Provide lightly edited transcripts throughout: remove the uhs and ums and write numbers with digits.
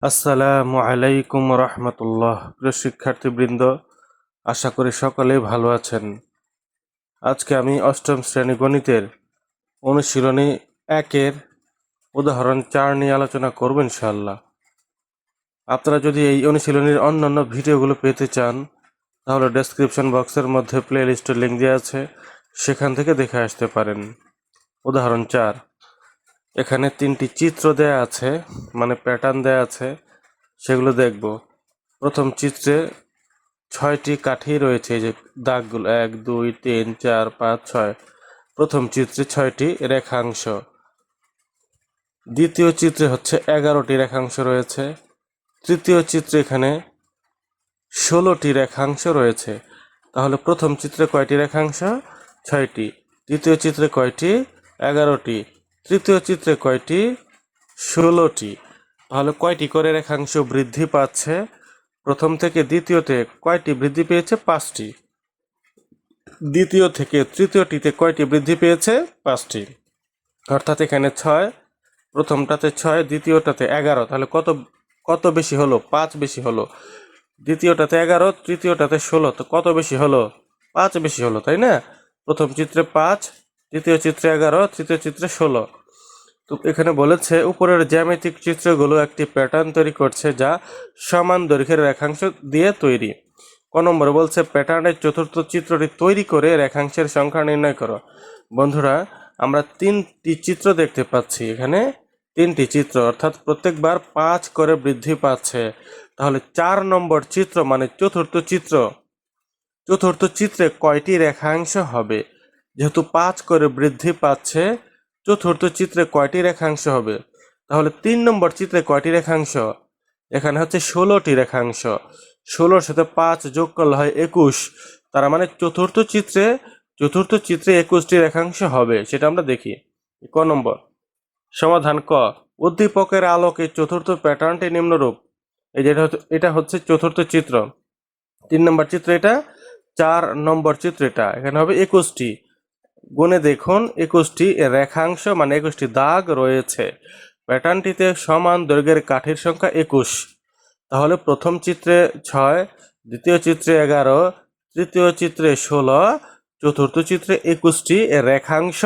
আসসালামু আলাইকুম রহমতুল্লাহ। প্রিয় শিক্ষার্থীবৃন্দ, আশা করি সকলেই ভালো আছেন। আজকে আমি অষ্টম শ্রেণী গণিতের অনুশীলনী 1-এর উদাহরণ 4 নিয়ে আলোচনা করব ইনশাআল্লাহ। আপনারা যদি এই অনুশীলনীর অন্যান্য ভিডিওগুলো পেতে চান তাহলে ডেসক্রিপশন বক্সের মধ্যে প্লেলিস্টের লিঙ্ক দেওয়া আছে, সেখান থেকে দেখে আসতে পারেন। উদাহরণ 4, এখানে 3টি চিত্র দেয়া আছে, মানে প্যাটার্ন দেয়া আছে, সেগুলো দেখব। প্রথম চিত্রে 6টি কাঠি রয়েছে, এই যে দাগগুলো 1 2 3 4 5 6। প্রথম চিত্রে 6টি রেখাংশ। দ্বিতীয় চিত্রে হচ্ছে 11টি রেখাংশ রয়েছে। তৃতীয় চিত্রে এখানে 16টি রেখাংশ রয়েছে। তাহলে প্রথম চিত্রে কয়টি রেখাংশ? 6টি। দ্বিতীয় চিত্রে কয়টি? 11টি। তৃতীয় চিত্রে কয়টি? 16টি। তাহলে কয়টি করে রেখাংশ বৃদ্ধি পাচ্ছে? প্রথম থেকে দ্বিতীয়তে কয়টি বৃদ্ধি পেয়েছে? 5টি। দ্বিতীয় থেকে তৃতীয়টিতে কয়টি বৃদ্ধি পেয়েছে? 5টি। অর্থাৎ এখানে 6, প্রথমটাতে 6, দ্বিতীয়টাতে 11। তাহলে কত কত বেশি হলো? 5 বেশি হলো। দ্বিতীয়টাতে 11, তৃতীয়টাতে 16, তো কত বেশি হলো? 5 বেশি হলো, তাই না? প্রথম চিত্রে 5, দ্বিতীয় চিত্রে 11, তৃতীয় চিত্রে 16। তো এখানে বলেছে উপরের জ্যামিতিক চিত্রগুলো একটি প্যাটার্ন তৈরি করছে যা সমান দৈর্ঘ্যের রেখাংশ দিয়ে তৈরি। ক নম্বরে বলছে প্যাটার্নের চতুর্থ চিত্রটি তৈরি করে রেখাংশের সংখ্যা নির্ণয় করো। বন্ধুরা, আমরা 3টি চিত্র দেখতে পাচ্ছি। এখানে 3টি চিত্র, অর্থাৎ প্রত্যেকবার 5 করে বৃদ্ধি পাচ্ছে। তাহলে 4 নম্বর চিত্র মানে চতুর্থ চিত্র, চতুর্থ চিত্রে কয়টি রেখাংশ হবে? যেহেতু 5 করে বৃদ্ধি পাচ্ছে, চতুর্থ চিত্রে কয়টি রেখাংশ হবে? তাহলে 3 নম্বর চিত্রে কয়টি রেখাংশ? এখানে হচ্ছে 16টি রেখাংশ। 16-র সাথে 5 যোগ করলে হয় 21। তার মানে চতুর্থ চিত্রে 21টি রেখাংশ হবে, সেটা আমরা দেখি। ক নম্বর সমাধান ক, উদ্দীপকের আলোকে চতুর্থ প্যাটার্নটি নিম্নরূপ। এই যে এটা হচ্ছে চতুর্থ চিত্র। 3 নম্বর চিত্র এটা, 4 নম্বর চিত্র এটা। এখানে হবে 21টি। গুণে দেখুন 21টি রেখাংশ মানে 21টি দাগ রয়েছে। প্যাটার্নটিতে সমান দৈর্ঘ্যের কাঠির সংখ্যা 21। তাহলে প্রথম চিত্রে 6, দ্বিতীয় চিত্রে 11, তৃতীয় চিত্রে 16, চতুর্থ চিত্রে 21টি রেখাংশ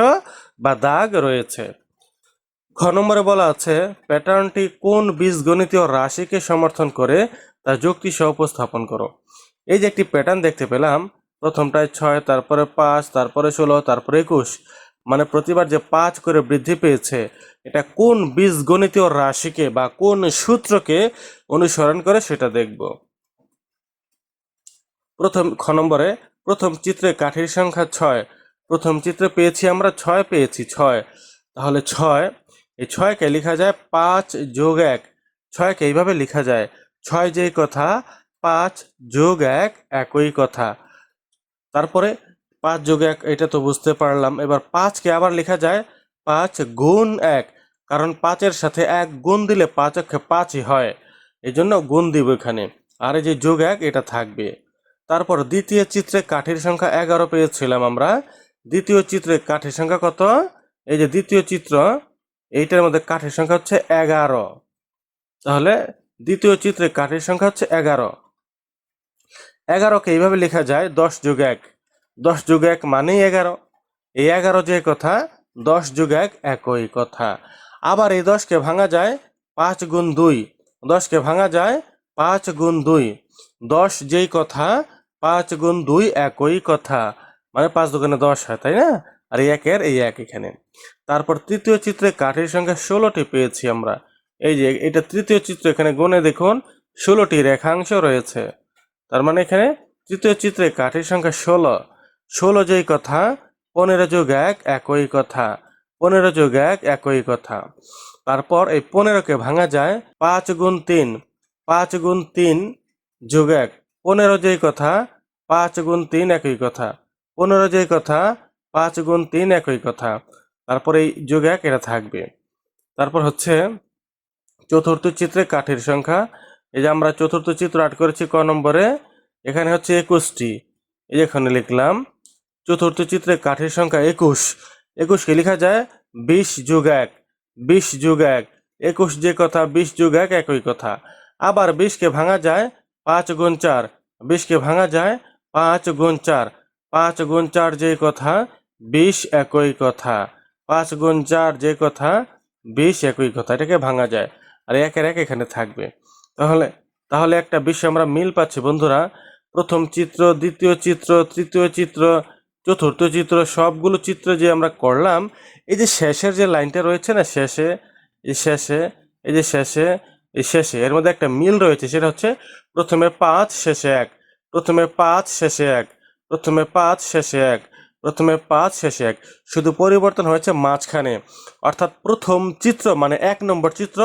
বা দাগ রয়েছে। খ নম্বরে বলা আছে প্যাটার্নটি কোন বীজগণিতীয় রাশিকে সমর্থন করে তা যুক্তি সহ উপস্থাপন করো। এই যে একটি প্যাটার্ন দেখতে পেলাম, প্রথমটায় 6, তারপরে 5, তারপরে 16, তারপরে 21, মানে প্রতিবার যে 5 করে বৃদ্ধি পেয়েছে, এটা কোন বীজগণিতীয় রাশিকে বা কোন সূত্রকে অনুসরণ করে সেটা দেখব। খ নম্বরে প্রথম চিত্রে কাঠির সংখ্যা 6। প্রথম চিত্রে পেয়েছি আমরা 6 পেয়েছি, 6। তাহলে 6, এই 6কে লেখা যায় 5 যোগ 1। 6কে এইভাবে লেখা যায়, 6 যেই কথা, 5 যোগ 1 একই কথা। তারপরে 5 যোগ 1 এটা তো বুঝতে পারলাম। এবার 5কে আবার লেখা যায় 5 গুণ 1, কারণ 5-এর সাথে 1 গুণ দিলে 5 অক্ষে 5ই হয়, এই জন্য গুণ দিব এখানে। আর এই যে যোগ 1 এটা থাকবে। তারপর দ্বিতীয় চিত্রে কাঠির সংখ্যা 11 পেয়েছিলাম আমরা। দ্বিতীয় চিত্রে কাঠির সংখ্যা কত? এই যে দ্বিতীয় চিত্র, এইটার মধ্যে কাঠির সংখ্যা হচ্ছে 11। তাহলে দ্বিতীয় চিত্রে কাঠির সংখ্যা হচ্ছে 11। 11কে এইভাবে লেখা যায় 10 যোগ 1। 10 যোগ 1 মানেই 11। এই 11 যে কথা, 10 যোগ 1 একই কথা। আবার এই 10কে ভাঙা যায় 5 গুণ 2। 10কে ভাঙা যায় 5 গুণ 2। 10 যেই কথা, 5 গুণ 2 একই কথা, মানে 5 দুগুণে 10 হয়, তাই না? আর এই একের এই এক এখানে। তারপর তৃতীয় চিত্রে কাঠির সংখ্যা 16টি পেয়েছি আমরা। এই যে এটা তৃতীয় চিত্র, এখানে গুণে দেখুন 16টি রেখাংশ রয়েছে। তার মানে এখানে তৃতীয় চিত্রে কাঠির সংখ্যা 16। 16 যেই কথা, 15 যোগ 1 একই কথা। 15 যোগ 1 একই কথা। তারপর এই 15কে ভাঙা যায় 5 গুণ 3। 5 গুণ 3 যোগ 1। 15 যেই কথা, 5 গুণ 3 একই কথা। 15 যেই কথা, 5 গুণ 3 একই কথা। তারপর এই যোগ 1 এটা থাকবে। তারপর হচ্ছে চতুর্থ চিত্রে কাঠির সংখ্যা। এই যে আমরা চতুর্থ চিত্র আট করেছি ক নম্বরে, এখানে হচ্ছে 21টি। এই যে এখানে লিখলাম চতুর্থ চিত্রে কাঠির সংখ্যা 21। 21কে লেখা যায় 20 যোগ 1। 20 যোগ 1 21 যে কথা, 20 যোগ 1 একই কথা। আবার 20কে ভাঙা যায় 5 গুণ 4, 20কে ভাঙা যায় 5 গুণ 4, 5 গুণ 4 যে কথা, 20 একই কথা। 5 গুণ 4 যে কথা, 20 একই কথা। এটাকে ভাঙা যায়, আর একের এক এখানে থাকবে। তাহলে তাহলে একটা বিষয় আমরা মিল পাচ্ছি বন্ধুরা। প্রথম চিত্র, দ্বিতীয় চিত্র, তৃতীয় চিত্র, চতুর্থ চিত্র, সবগুলো চিত্র যে আমরা করলাম, এই যে শেষের যে লাইনটা রয়েছে না, শেষে, এই শেষে, এই যে শেষে, এই শেষে, এর মধ্যে একটা মিল রয়েছে। সেটা হচ্ছে প্রথমে 5 শেষে 1, প্রথমে 5 শেষে 1, প্রথমে 5 শেষে 1, প্রথমে 5 শেষে 1। শুধু পরিবর্তন হয়েছে মাঝখানে, অর্থাৎ প্রথম চিত্র মানে 1 নম্বর চিত্র,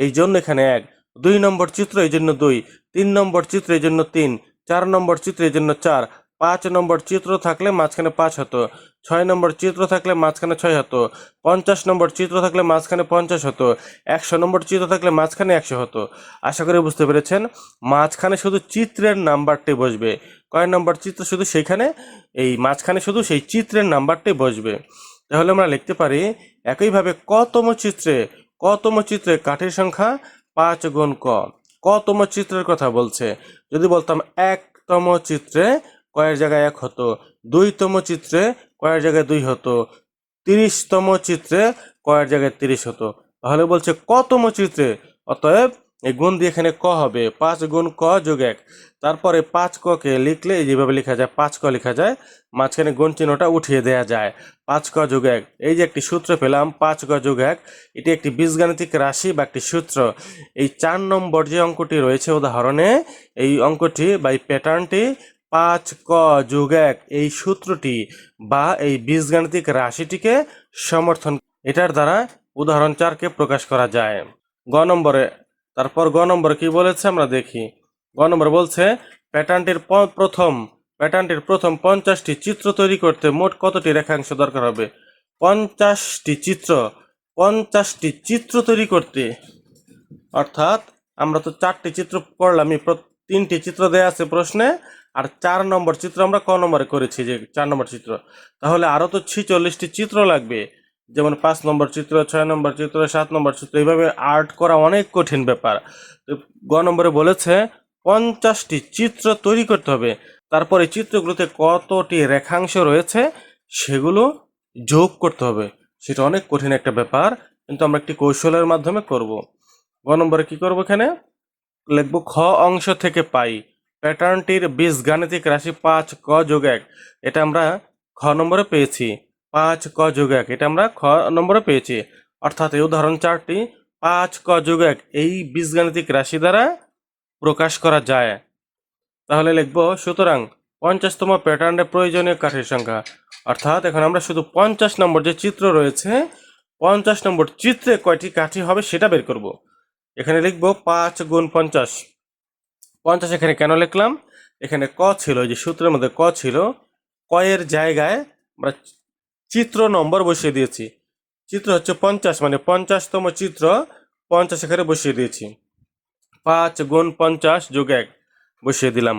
এই জন্য এখানে 1, 2 নম্বর চিত্র এই জন্য 2, 3 নম্বর চিত্র এই জন্য 3, 4 নম্বর চিত্র এই জন্য 4, 5 নম্বর চিত্র থাকলে মাঝখানে 5 হতো, 6 নম্বর চিত্র থাকলে মাঝখানে 6 হতো, 50 নম্বর চিত্র থাকলে মাঝখানে 50 হতো, 100 নম্বর চিত্র থাকলে মাঝখানে 100 হতো। আশা করি বুঝতে পেরেছেন। মাঝখানে শুধু চিত্রের নাম্বারটি বসবে। কয় নম্বর চিত্র শুধু সেইখানে, এই মাঝখানে শুধু সেই চিত্রের নাম্বারটি বসবে। তাহলে আমরা লিখতে পারি একইভাবে কতম চিত্রে কাঠির সংখ্যা 5 গুণ ক। কতম চিত্রের কথা বলছে। যদি বলতাম 1তম চিত্রে কয়ের জায়গায় 1 হতো, 2তম চিত্রে কয়ের জায়গায় 2 হতো, 30তম চিত্রে কয়ের জায়গায় 30 হতো। তাহলে বলছে কতম চিত্রে, অতএব এই গুণ দিয়ে এখানে ক হবে, 5 গুণ ক যোগ 1। তারপরে 5 ককে লিখলে যেভাবে লেখা যায়, 5 ক লেখা যায়, মাঝখানে গুণ চিহ্নটা উঠিয়ে দেওয়া যায়, 5 ক যোগ 1। এই যে একটি সূত্র পেলাম, 5 ক যোগ 1, এটি একটি বীজগাণিতিক রাশি বা একটি সূত্র। এই 4 নম্বর যে অঙ্কটি রয়েছে উদাহরণে, এই অঙ্কটি বা এই প্যাটার্নটি 5 ক যোগ 1 এই সূত্রটি বা এই বীজগাণিতিক রাশিটিকে সমর্থন, এটার দ্বারা উদাহরণ 4কে প্রকাশ করা যায়। গ নম্বরে, তারপর গ নম্বরে কি বলেছে আমরা দেখি। গ নম্বর বলছে প্যাটার্নটির প্রথম 50টি চিত্র তৈরি করতে মোট কতটি রেখাংশ দরকার হবে। 50টি চিত্র তৈরি করতে, অর্থাৎ আমরা তো 4টি চিত্র করলাম, 3টি চিত্র দেয়া আছে প্রশ্নে, আর 4 নম্বর চিত্র আমরা ক নম্বরে করেছি, যে 4 নম্বর চিত্র। তাহলে আরো তো 46টি চিত্র লাগবে, যেমন 5 নম্বর চিত্র, 6 নম্বর চিত্র, 7 নম্বর চিত্র। এইভাবে আর্ট করা অনেক কঠিন ব্যাপার। তো গ নম্বরে বলেছে 50টি চিত্র তৈরি করতে হবে। তারপরে চিত্রগুলোতে কতটি রেখাংশ রয়েছে সেগুলো যোগ করতে হবে। সেটা অনেক কঠিন একটা ব্যাপার, কিন্তু আমরা একটি কৌশলের মাধ্যমে করব। গ নম্বরে কি করবো, এখানে লিখবো খ অংশ থেকে পাই প্যাটার্নটির বীজগাণিতিক রাশি 5 ক যোগ 1। এটা আমরা খ নম্বরে পেয়েছি, 5 ক যোগ 1, এটা আমরা খ নম্বরে পেয়েছি। অর্থাৎ এই উদাহরণ 4টি 5 ক যোগ 1 এই বীজগাণিতিক রাশি দ্বারা প্রকাশ করা যায়। তাহলে লিখবো সুতরাং 50তম প্যাটার্নের প্রয়োজনীয় কাঠির সংখ্যা। অর্থাৎ এখন আমরা শুধু 50 নম্বর যে চিত্র রয়েছে, 50 নম্বর চিত্রে কয়টি কাঠি হবে সেটা বের করব। এখানে লিখবো 5 গুণ 50। 50 এখানে কেন লিখলাম, এখানে ক ছিল, এই যে সূত্রের মধ্যে ক ছিল, কয়ের জায়গায় আমরা চিত্র নম্বর বসিয়ে দিয়েছি। চিত্র হচ্ছে 50, মানে 50তম চিত্র, 50 এখানে বসিয়ে দিয়েছি। 5 গুণ 50 যোগ 1 বসিয়ে দিলাম,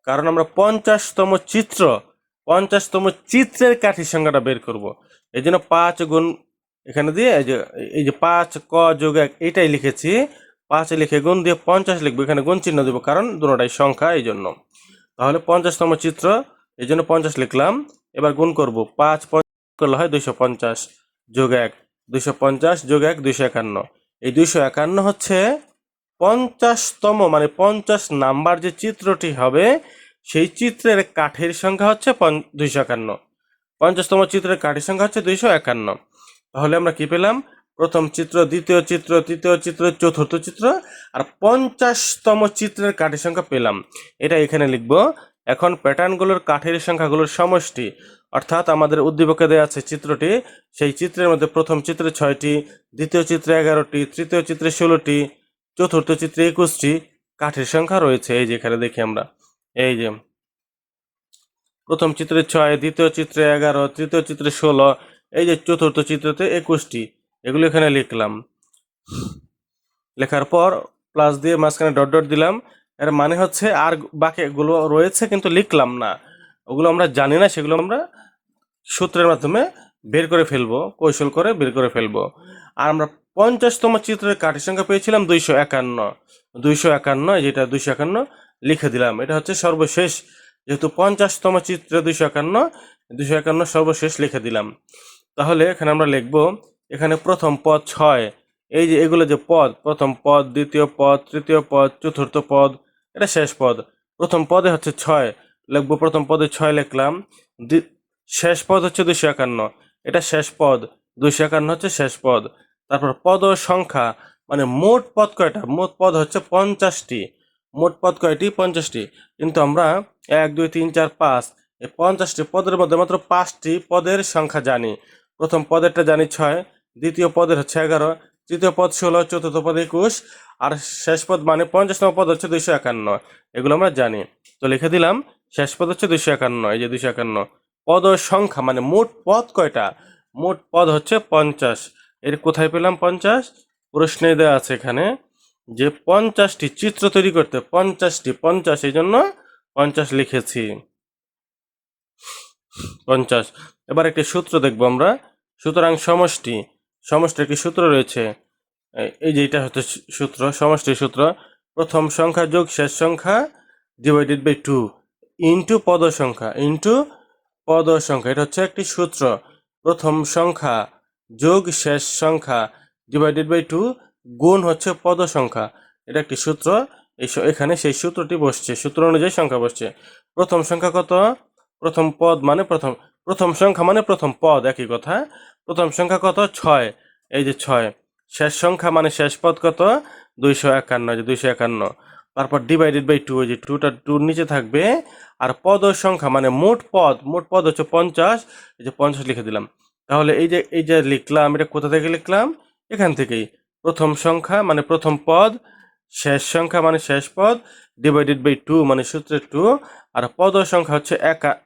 কারণ আমরা 50তম চিত্রের চিত্রের কাঠির সংখ্যাটা বের করব। এই জন্য 5 গুণ এখানে দিয়ে এই যে 5 ক যোগ 1 এটাই লিখেছি। 5 লিখে গুণ দিয়ে 50 লিখবো, এখানে গুণ চিহ্ন দেবো কারণ দুটোটাই সংখ্যা এই জন্য। তাহলে 50তম চিত্র, এই জন্য 50 লিখলাম। এবার গুণ করব, 5 করলে হয় 250 যোগ 1, 250 যোগ 1 251। এই 251 হচ্ছে 50তম, মানে 50 নাম্বার যে চিত্রটি হবে সেই চিত্রের কাঠের সংখ্যা হচ্ছে 251। 50তম চিত্রের কাঠের সংখ্যা হচ্ছে 251। তাহলে আমরা কি পেলাম, প্রথম চিত্র, দ্বিতীয় চিত্র, তৃতীয় চিত্র, চতুর্থ চিত্র, আর 50তম চিত্রের কাঠের সংখ্যা পেলাম। এটা এখানে লিখবো। এখন প্যাটার্নগুলোর কাঠের সংখ্যাগুলোর সমষ্টি, অর্থাৎ আমাদের উদ্দীপকে দেওয়া আছে চিত্রটি, সেই চিত্রের মধ্যে প্রথম চিত্রে 6টি, দ্বিতীয় চিত্রে 11টি, তৃতীয় চিত্রে 16টি, চতুর্থ চিত্রে 21টি কাঠের সংখ্যা রয়েছে। এই যে এখানে দেখি আমরা, এই যে প্রথম চিত্রে 6, দ্বিতীয় চিত্রে 11, তৃতীয় চিত্রে 16, এই যে চতুর্থ চিত্রতে 21টি, এগুলো এখানে লিখলাম। লেখার পর প্লাস দিয়ে মাঝখানে ডট ডট দিলাম। এর মানে হচ্ছে আর বাকিগুলো রয়েছে কিন্তু লিখলাম না, ওগুলো আমরা জানি না, সেগুলো আমরা সূত্রের মাধ্যমে বের করে ফেলবো, কৌশল করে বের করে ফেলবো। আর আমরা 50তম চিত্রের কাঠির সংখ্যা পেয়েছিলাম 251। 251, যেটা 251 লিখে দিলাম। এটা হচ্ছে সর্বশেষ, যেহেতু 50তম চিত্রে 251, 251 সর্বশেষ লিখে দিলাম। তাহলে এখানে আমরা লিখব, এখানে প্রথম পদ 6, এই যে এগুলো যে পদ, প্রথম পদ, দ্বিতীয় পদ, তৃতীয় পদ, চতুর্থ পদ, এটা শেষ পদ। প্রথম পদে হচ্ছে 6, লিখবো প্রথম পদে 6 লিখলাম। শেষ পদ হচ্ছে 251, এটা শেষ পদ, 251 হচ্ছে শেষ পদ। তারপর পদ সংখ্যা, মানে মোট পদ কয়টা? মোট পদ হচ্ছে 50টি। মোট পদ কয়টি? 50টি। কিন্তু আমরা 1 2 3 4 5 এই 50টি পদের মধ্যে মাত্র 5টি পদের সংখ্যা জানি। প্রথম পদেরটা জানি 6, দ্বিতীয় পদের হচ্ছে 11, তৃতীয় পদ 16, চতুর্থ পদ 21, আর শেষ পদ মানে 50তম পদ হচ্ছে 251। এগুলো আমরা জানি। তো লিখে দিলাম শেষ পদ হচ্ছে 251, এই যে 251। পদ সংখ্যা মানে মোট পদ কয়টা? মোট পদ হচ্ছে 50। এর কোথায় পেলাম 50? প্রশ্নে দেওয়া আছে এখানে যে 50টি চিত্র তৈরি করতে 50টি, 50 এই জন্য 50 লিখেছি। 50। এবার একটি সূত্র দেখব আমরা। সুতরাং সমষ্টির একটি সূত্র রয়েছে। এই যে এটা হচ্ছে সূত্র, সমষ্টির সূত্র। প্রথম সংখ্যা যোগ শেষ সংখ্যা ডিভাইডেড বাই 2 ইন্টু পদ সংখ্যা, এটা হচ্ছে একটি সূত্র। প্রথম সংখ্যা যোগ শেষ সংখ্যা ডিভাইডেড বাই 2 গুণ হচ্ছে পদ সংখ্যা, এটা একটি সূত্র। এখানে সেই সূত্রটি বসছে, সূত্র অনুযায়ী সংখ্যা বসছে। প্রথম সংখ্যা কত? প্রথম পদ মানে প্রথম সংখ্যা মানে প্রথম পদ, একই কথা। প্রথম সংখ্যা কত? 6, এই যে 6। শেষ সংখ্যা মানে শেষ পদ কত? 251, যে 251। তারপর ডিভাইডেড বাই 2, যে 2টা 2 নিচে থাকবে। আর পদ সংখ্যা মানে মোট পদ হচ্ছে 50, এই যে 50 লিখে দিলাম। তাহলে এই যে লিখলাম, এটা কোথা থেকে লিখলাম? এখান থেকেই। প্রথম সংখ্যা মানে প্রথম পদ, শেষ সংখ্যা মানে শেষ পদ, ডিভাইডেড বাই 2 মানে সূত্রের 2, আর পদ সংখ্যা হচ্ছে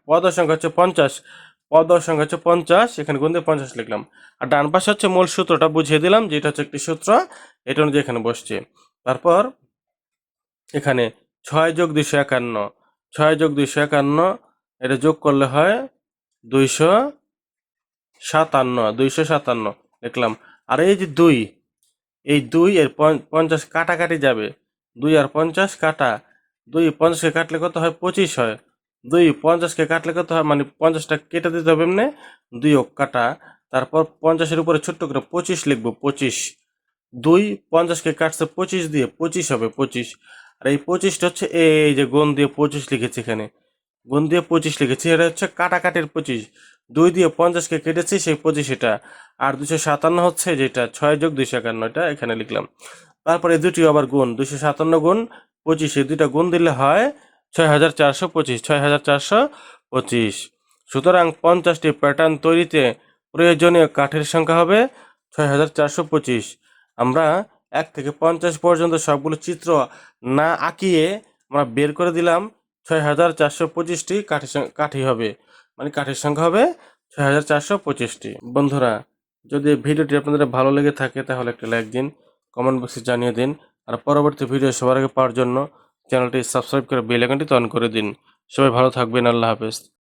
পদ সংখ্যা হচ্ছে 50, পদ সংখ্যা হচ্ছে 50, এখানে গুণ দিয়ে 50 লিখলাম। আর ডান পাশে হচ্ছে মূল সূত্রটা বুঝিয়ে দিলাম, যে এটা হচ্ছে একটি সূত্র, এটা অনুযায়ী এখানে বসছে। তারপর এখানে 6 যোগ 251, 6 যোগ 251, এটা যোগ করলে হয় 257 লিখলাম। আর এই যে 2, এই 2 এর 50 কাটাকাটি যাবে, 2 আর 50 কাটা, 2 50কে কাটলে কত হয়? 25 হয়। 2 50কে কাটলে কত হয়? মানে 50টা কেটে দিতে হবে এমনি, 2 কাটা। তারপর 50-এর উপরে ছোট্ট করে 25 লিখবো, 25। 2 50কে কাটছে 25 দিয়ে, 25 হবে, 25। আর এই 25টা হচ্ছে এই যে গুণ দিয়ে 25 লিখেছি এখানে, গুণ দিয়ে 25 লিখেছি, এটা হচ্ছে কাটাকাটির 25। 2 দিয়ে 50কে কেটেছি, সেই 25 এটা। আর 257 হচ্ছে যেটা 6 যোগ 251, এটা এখানে লিখলাম। তারপরে এই দুটি আবার গুণ, 257 গুণ 25, এই দুইটা গুণ দিলে হয় 6425, 6425। সুতরাং 50টি প্যাটার্ন তৈরিতে প্রয়োজনীয় কাঠের সংখ্যা হবে 6425। আমরা 1 থেকে 50 পর্যন্ত সবগুলো চিত্র না আঁকিয়ে আমরা বের করে দিলাম 6425টি কাঠি হবে, মানে কাঠের সংখ্যা হবে 6425টি। বন্ধুরা, যদি ভিডিওটি আপনাদের ভালো লেগে থাকে তাহলে একটা লাইক দিন, কমেন্ট বক্সে জানিয়ে দিন। আর পরবর্তী ভিডিও সবার আগে পাওয়ার জন্য চ্যানেলটি সাবস্ক্রাইব করে বেল আইকনটি অন করে দিন। সবাই ভালো থাকবেন। আল্লাহ হাফেজ।